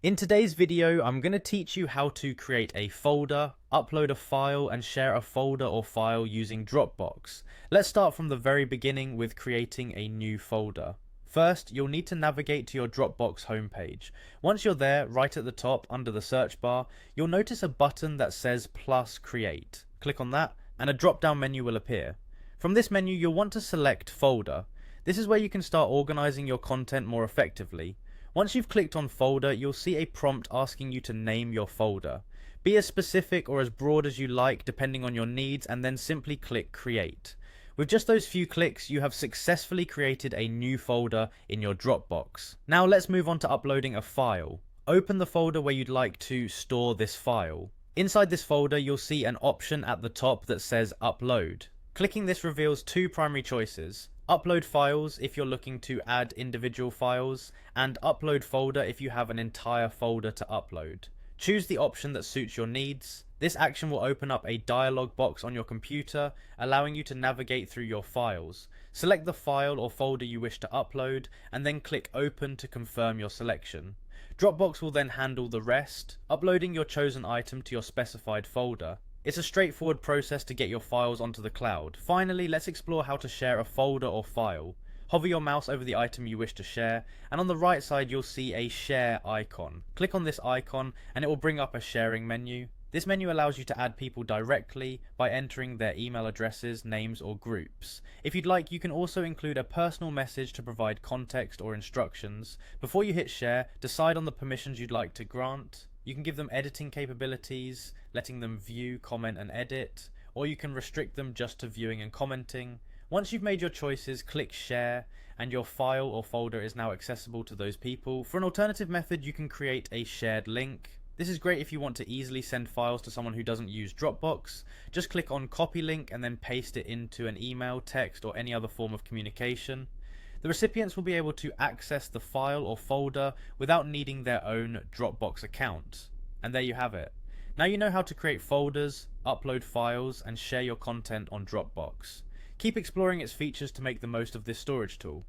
In today's video, I'm going to teach you how to create a folder, upload a file, and share a folder or file using Dropbox. Let's start from the very beginning with creating a new folder. First, you'll need to navigate to your Dropbox homepage. Once you're there, right at the top under the search bar, you'll notice a button that says plus create. Click on that and a drop-down menu will appear. From this menu, you'll want to select folder. This is where you can start organizing your content more effectively. Once you've clicked on folder, you'll see a prompt asking you to name your folder. Be as specific or as broad as you like depending on your needs, and then simply click create. With just those few clicks, you have successfully created a new folder in your Dropbox. Now let's move on to uploading a file. Open the folder where you'd like to store this file. Inside this folder, you'll see an option at the top that says upload. Clicking this reveals two primary choices. Upload files if you're looking to add individual files, and upload folder if you have an entire folder to upload. Choose the option that suits your needs. This action will open up a dialog box on your computer, allowing you to navigate through your files. Select the file or folder you wish to upload, and then click open to confirm your selection. Dropbox will then handle the rest, uploading your chosen item to your specified folder. It's a straightforward process to get your files onto the cloud. Finally, let's explore how to share a folder or file. Hover your mouse over the item you wish to share, and on the right side you'll see a share icon. Click on this icon and it will bring up a sharing menu. This menu allows you to add people directly by entering their email addresses, names, or groups. If you'd like, you can also include a personal message to provide context or instructions. Before you hit share, decide on the permissions you'd like to grant. You can give them editing capabilities, letting them view, comment, and edit, or you can restrict them just to viewing and commenting. Once you've made your choices, click share, and your file or folder is now accessible to those people. For an alternative method, you can create a shared link. This is great if you want to easily send files to someone who doesn't use Dropbox. Just click on copy link and then paste it into an email, text, or any other form of communication. The recipients will be able to access the file or folder without needing their own Dropbox account. And there you have it. Now you know how to create folders, upload files, and share your content on Dropbox. Keep exploring its features to make the most of this storage tool.